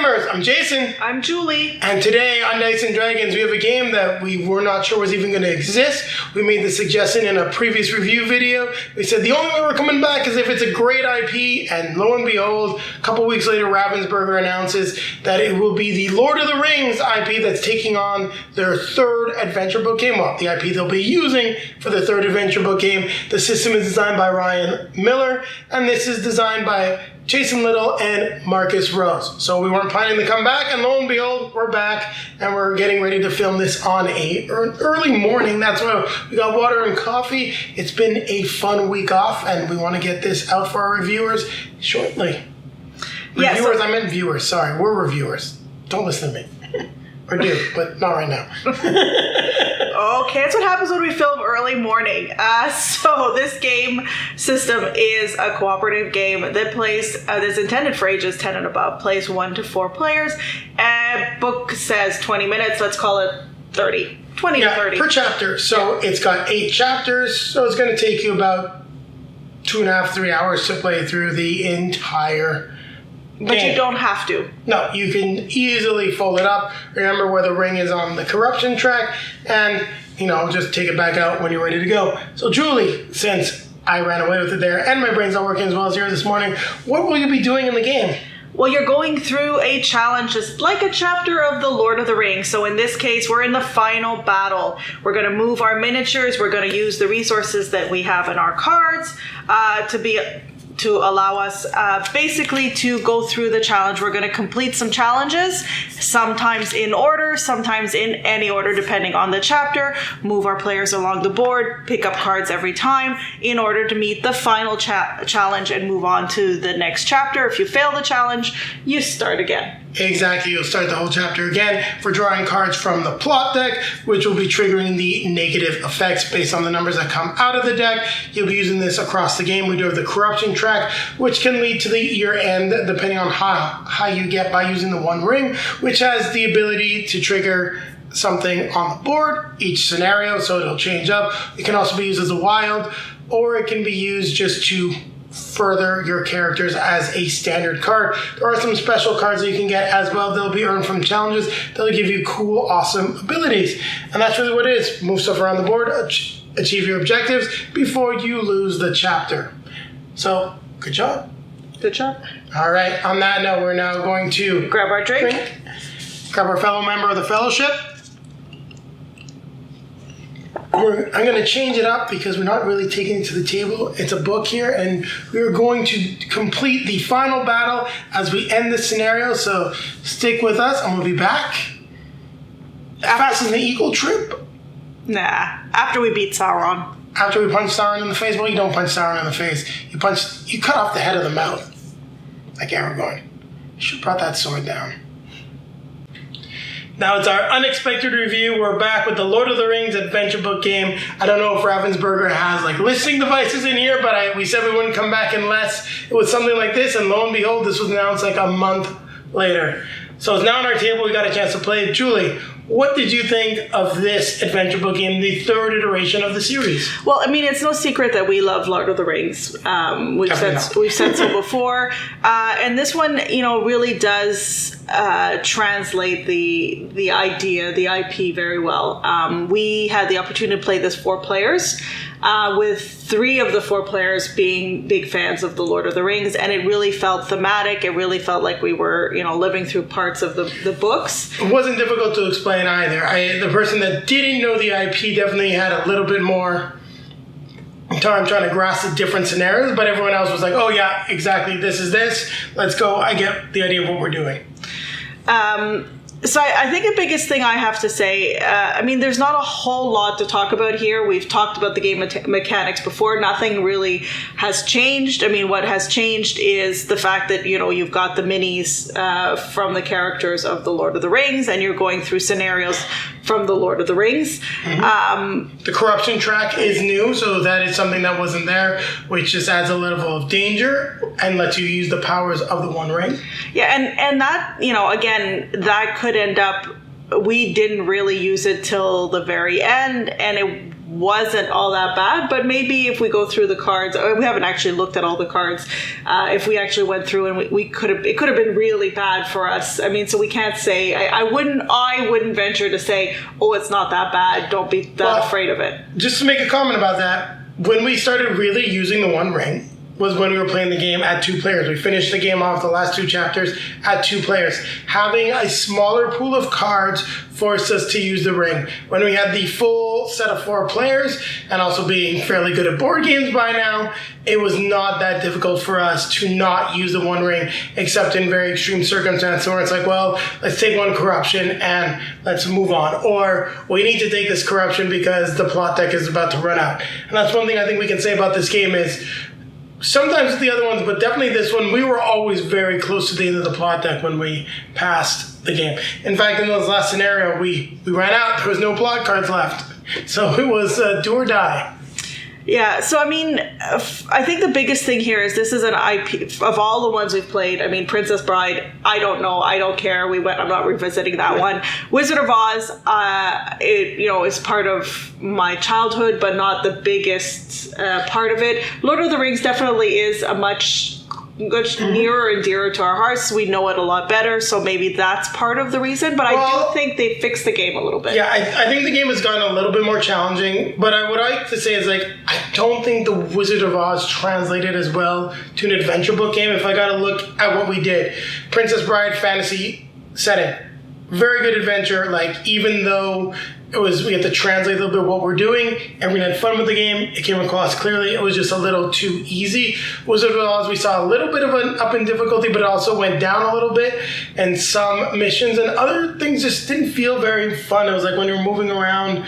gamers, I'm Jason. I'm Julie. And today on Dice and Dragons, we have a game that we were not sure was even going to exist. We made the suggestion in a previous review video. We said the only way we're coming back is if it's a great IP, and lo and behold, a couple weeks later, Ravensburger announces that it will be the Lord of the Rings IP that's taking on their third adventure book game. Well, the IP they'll be using for the third adventure book game. The system is designed by Ryan Miller, and this is designed by Jason Little and Marcus Rose. So we weren't planning to come back, and lo and behold, we're back, and we're getting ready to film this on an early morning. That's why we got water and coffee. It's been a fun week off, and we want to get this out for our reviewers shortly. Reviewers, I meant viewers. Sorry, we're reviewers. Don't listen to me. Or do, but not right now. Okay, that's what happens when we film early morning. So this game system is a cooperative game that plays, that's intended for ages 10 and above, plays 1 to 4 players. Book says 20 minutes, let's call it 30. 20 to 30. Per chapter. So it's got 8 chapters, so it's going to take you about 2.5, 3 hours to play through the entire But you don't have to. No, you can easily fold it up. Remember where the ring is on the corruption track, and, just take it back out when you're ready to go. So, Julie, since I ran away with it there, and my brain's not working as well as yours this morning, what will you be doing in the game? Well, you're going through a challenge just like a chapter of the Lord of the Rings. So in this case, we're in the final battle. We're going to move our miniatures. We're going to use the resources that we have in our cards to allow us basically to go through the challenge. We're going to complete some challenges, sometimes in order, sometimes in any order, depending on the chapter, move our players along the board, pick up cards every time in order to meet the final challenge and move on to the next chapter. If you fail the challenge, you start again. Exactly, you'll start the whole chapter again for drawing cards from the plot deck, which will be triggering the negative effects based on the numbers that come out of the deck. You'll be using this across the game. We do have the corruption track, which can lead to the year end, depending on how high you get by using the One Ring, which has the ability to trigger something on the board, each scenario, so it'll change up. It can also be used as a wild, or it can be used just to further your characters as a standard card. There are some special cards that you can get as well. They'll be earned from challenges. They'll give you cool, awesome abilities. And that's really what it is. Move stuff around the board, achieve your objectives before you lose the chapter. So, good job. Good job. All right, on that note, we're now going to grab our drink. Grab our fellow member of the fellowship. I'm going to change it up because we're not really taking it to the table. It's a book here, and we're going to complete the final battle as we end this scenario. So stick with us, and we'll be back. Fast as an eagle trip. Nah, after we beat Sauron. After we punch Sauron in the face? Well, you don't punch Sauron in the face. You cut off the head of the mouth. Like Aragorn. You should have brought that sword down. Now it's our unexpected review. We're back with the Lord of the Rings adventure book game. I don't know if Ravensburger has listening devices in here, but we said we wouldn't come back unless it was something like this, and lo and behold, this was announced a month later. So it's now on our table. We got a chance to play it. Julie, what did you think of this adventure book game, the third iteration of the series? Well, I mean, it's no secret that we love Lord of the Rings. We've said so before. And this one, really does translate the idea, the IP very well. We had the opportunity to play this 4 players, with 3 of the 4 players being big fans of the Lord of the Rings, and it really felt thematic. It really felt like we were, living through parts of the books. It wasn't difficult to explain either. The person that didn't know the IP definitely had a little bit more time trying to grasp the different scenarios, but everyone else was like, oh yeah, exactly, this is this. Let's go. I get the idea of what we're doing. So I think the biggest thing I have to say, there's not a whole lot to talk about here. We've talked about the game mechanics before. Nothing really has changed. What has changed is the fact that, you've got the minis from the characters of the Lord of the Rings, and you're going through scenarios from the Lord of the Rings. Mm-hmm. The corruption track is new, so that is something that wasn't there, which just adds a level of danger and lets you use the powers of the One Ring. Yeah, and that, again, that could end up, we didn't really use it till the very end, and it wasn't all that bad, but maybe if we go through the cards, we haven't actually looked at all the cards, if we actually went through and it could have been really bad for us. I mean, so we can't say, I wouldn't venture to say, oh, it's not that bad, don't be that afraid of it. Just to make a comment about that, when we started really using the One Ring was when we were playing the game at 2 players. We finished the game off the last 2 chapters at 2 players. Having a smaller pool of cards forced us to use the ring. When we had the full set of 4 players, and also being fairly good at board games by now, it was not that difficult for us to not use the One Ring, except in very extreme circumstances where it's like, well, let's take 1 corruption and let's move on. Or we need to take this corruption because the plot deck is about to run out. And that's one thing I think we can say about this game is, sometimes with the other ones, but definitely this one, we were always very close to the end of the plot deck when we passed the game. In fact, in this last scenario, we ran out. There was no plot cards left. So it was do or die. Yeah, so I mean, I think the biggest thing here is this is an IP of all the ones we've played. I mean, Princess Bride, I don't know, I don't care. I'm not revisiting that one. Wizard of Oz, is part of my childhood, but not the biggest part of it. Lord of the Rings definitely is a much nearer and dearer to our hearts. We know it a lot better, so maybe that's part of the reason. But I do think they fixed the game a little bit. Yeah, I think the game has gotten a little bit more challenging. But what I like to say is, I don't think the Wizard of Oz translated as well to an adventure book game. If I got to look at what we did, Princess Bride fantasy setting, very good adventure. Even though we had to translate a little bit what we're doing, and we had fun with the game. It came across clearly. It was just a little too easy. Wizard of Oz, we saw a little bit of an up in difficulty, but it also went down a little bit. And some missions and other things just didn't feel very fun. It was like when you're moving around,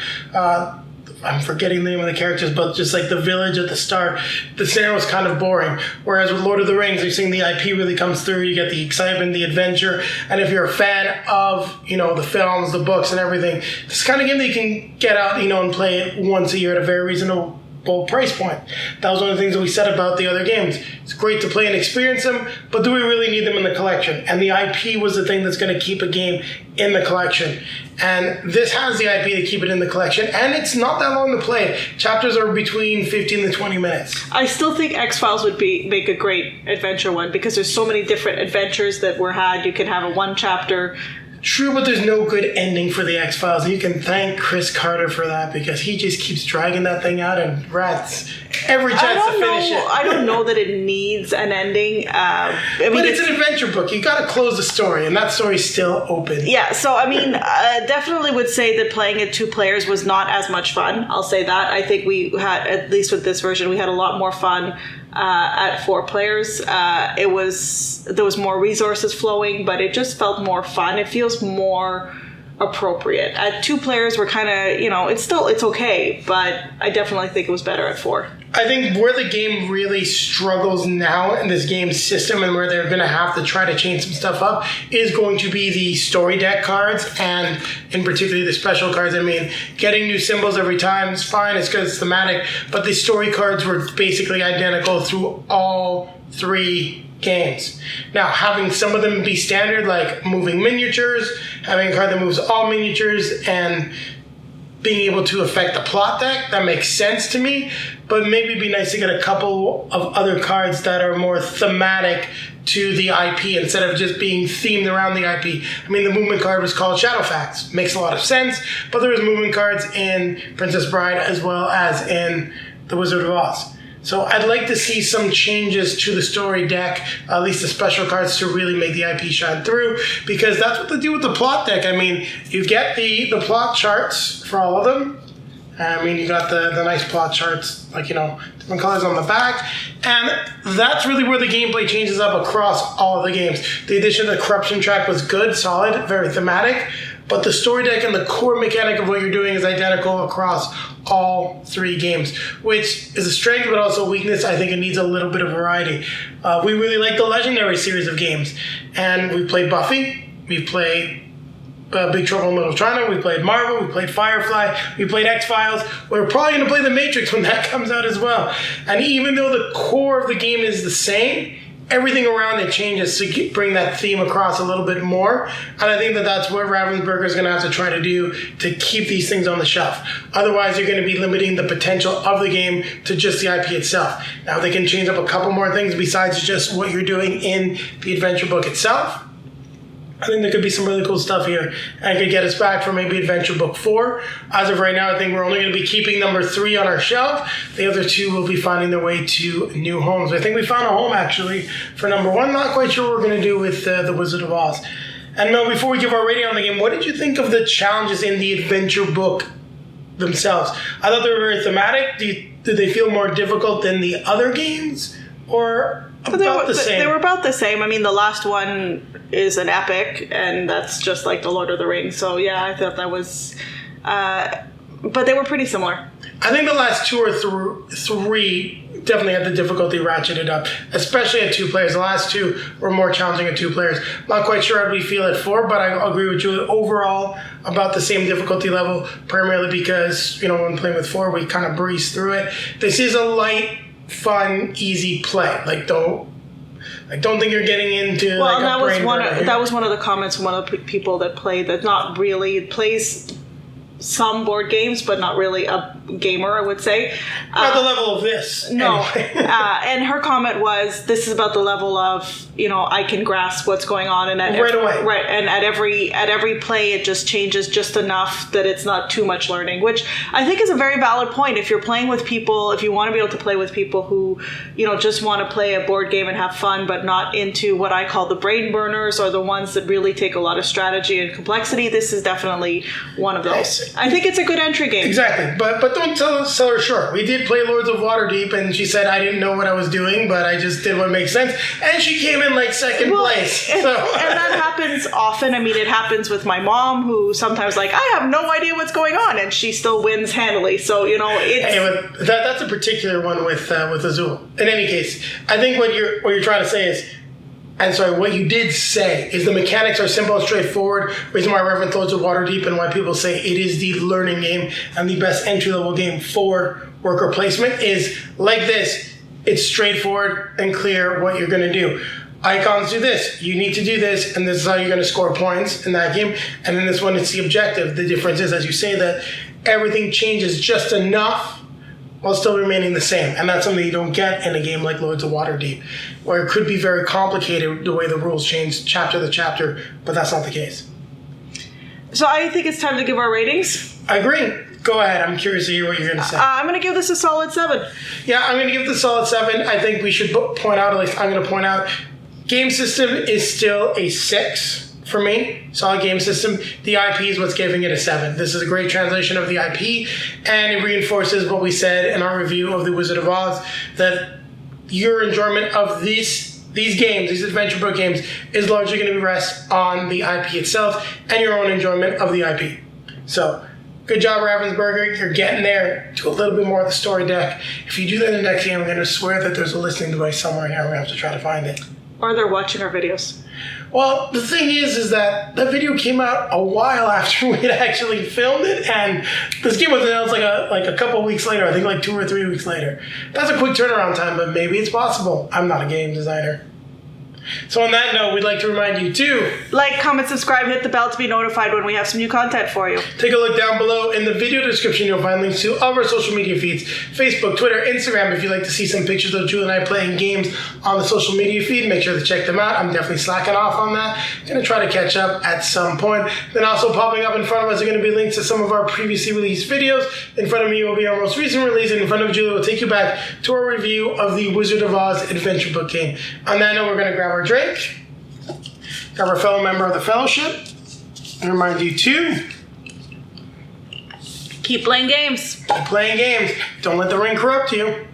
I'm forgetting the name of the characters, but just like the village at the start, the scenario was kind of boring. Whereas with Lord of the Rings, you're seeing the IP really comes through. You get the excitement, the adventure, and if you're a fan of, the films, the books, and everything, this kind of game that you can get out, and play it once a year at a very reasonable price point. That was one of the things that we said about the other games. It's great to play and experience them, but do we really need them in the collection? And the IP was the thing that's going to keep a game in the collection. And this has the IP to keep it in the collection, and it's not that long to play. Chapters are between 15 to 20 minutes. I still think X-Files would make a great adventure one, because there's so many different adventures that were had. You can have a 1 chapter. True, but there's no good ending for the X-Files. And you can thank Chris Carter for that, because he just keeps dragging that thing out and rats every chance to finish it. I don't know that it needs an ending. But it's an adventure book. You got to close the story, and that story's still open. Yeah, so I mean, definitely would say that playing it 2 players was not as much fun. I'll say that. I think we had, at least with this version, we had a lot more fun at 4 players. There was more resources flowing, but it just felt more fun. It feels more appropriate. At 2 players, we're kind of, it's okay, but I definitely think it was better at 4. I think where the game really struggles now in this game system, and where they're going to have to try to change some stuff up, is going to be the story deck cards, and in particular the special cards. I mean, getting new symbols every time is fine, it's because it's thematic, but the story cards were basically identical through all 3 games. Now, having some of them be standard, like moving miniatures, having a card that moves all miniatures, and being able to affect the plot deck, that makes sense to me, but maybe it'd be nice to get a couple of other cards that are more thematic to the IP instead of just being themed around the IP. I mean, the movement card was called Shadowfax. Makes a lot of sense, but there was movement cards in Princess Bride as well as in The Wizard of Oz. So I'd like to see some changes to the story deck, at least the special cards, to really make the IP shine through, because that's what they do with the plot deck. I mean, you get the plot charts for all of them. I mean, you got the nice plot charts, different colors on the back, and that's really where the gameplay changes up across all of the games. The addition of the corruption track was good, solid, very thematic, but the story deck and the core mechanic of what you're doing is identical across all 3 games, which is a strength but also a weakness. I think it needs a little bit of variety. We really like the Legendary series of games, and we played Buffy, we played Big Trouble in Little China, we played Marvel, we played Firefly, we played X-Files. We're probably going to play The Matrix when that comes out as well. And even though the core of the game is the same, everything around it changes to bring that theme across a little bit more. And I think that that's what Ravensburger is going to have to try to do to keep these things on the shelf. Otherwise, you're going to be limiting the potential of the game to just the IP itself. Now, they can change up a couple more things besides just what you're doing in the adventure book itself. I think there could be some really cool stuff here and could get us back for maybe Adventure Book 4. As of right now, I think we're only going to be keeping number 3 on our shelf. The other 2 will be finding their way to new homes. I think we found a home, actually, for number 1. Not quite sure what we're going to do with The Wizard of Oz. And Mel, before we give our rating on the game, what did you think of the challenges in the adventure book themselves? I thought they were very thematic. Did they feel more difficult than the other games? Or about the same? They were about the same. I mean, the last one is an epic, and that's just like the Lord of the Rings. So yeah, I thought that was, but they were pretty similar. I think the last 2 or 3 definitely had the difficulty ratcheted up, especially at 2 players. The last 2 were more challenging at 2 players. Not quite sure how we feel at 4, but I agree with you overall about the same difficulty level, primarily because, you know, when playing with 4, we kind of breeze through it. This is a light, fun, easy play. Don't think you're getting into that was one of the comments from one of the people that played that not really plays some board games, but not really a gamer, I would say. At the level of this. No. Anyway. And her comment was, this is about the level of, you know, I can grasp what's going on. And right away. Right. And at every play, it just changes just enough that it's not too much learning, which I think is a very valid point. If you're playing with people, if you want to be able to play with people who, you know, just want to play a board game and have fun, but not into what I call the brain burners or the ones that really take a lot of strategy and complexity, this is definitely one of those. I think it's a good entry game. Exactly, but don't sell her short. We did play Lords of Waterdeep, and she said I didn't know what I was doing, but I just did what makes sense, and she came in like second place. And that happens often. I mean, it happens with my mom, who sometimes like, I have no idea what's going on, and she still wins handily. So, you know, it's... that's a particular one with Azul. In any case, I think what you're trying to say is, and sorry, what you did say is the mechanics are simple and straightforward. Reason why I reference Lords of Waterdeep and why people say it is the learning game and the best entry-level game for worker placement is like this. It's straightforward and clear what you're going to do. Icons do this. You need to do this, and this is how you're going to score points in that game. And in this one, it's the objective. The difference is, as you say, that everything changes just enough while still remaining the same. And that's something you don't get in a game like Lords of Waterdeep, where it could be very complicated the way the rules change chapter to chapter, but that's not the case. So I think it's time to give our ratings. I agree. Go ahead. I'm curious to hear what you're going to say. I'm going to give this a solid 7. Yeah, I'm going to give this a solid 7. I think we should point out, at least I'm going to point out, game system is still a 6. For me, solid game system. The IP is what's giving it a 7. This is a great translation of the IP, and it reinforces what we said in our review of The Wizard of Oz, that your enjoyment of these games, these adventure book games, is largely going to rest on the IP itself and your own enjoyment of the IP. So, good job, Ravensburger. You're getting there to a little bit more of the story deck. If you do that in the next game, I'm going to swear that there's a listening device somewhere here. I'm going to have to try to find it. Or they're watching our videos. Well, the thing is that video came out a while after we had actually filmed it, and this game was announced like a couple weeks later. I think like 2 or 3 weeks later. That's a quick turnaround time, but maybe it's possible. I'm not a game designer. So on that note, we'd like to remind you to like, comment, subscribe, hit the bell to be notified when we have some new content for you. Take a look down below in the video description. You'll find links to all of our social media feeds, Facebook, Twitter, Instagram. If you'd like to see some pictures of Julie and I playing games on the social media feed, make sure to check them out. I'm definitely slacking off on that. Going to try to catch up at some point. Then also popping up in front of us are going to be links to some of our previously released videos. In front of me will be our most recent release, and in front of Julie will take you back to our review of the Wizard of Oz adventure book game. On that note, we're going to grab our drink, grab our fellow member of the fellowship, and remind you to keep playing games. Keep playing games. Don't let the ring corrupt you.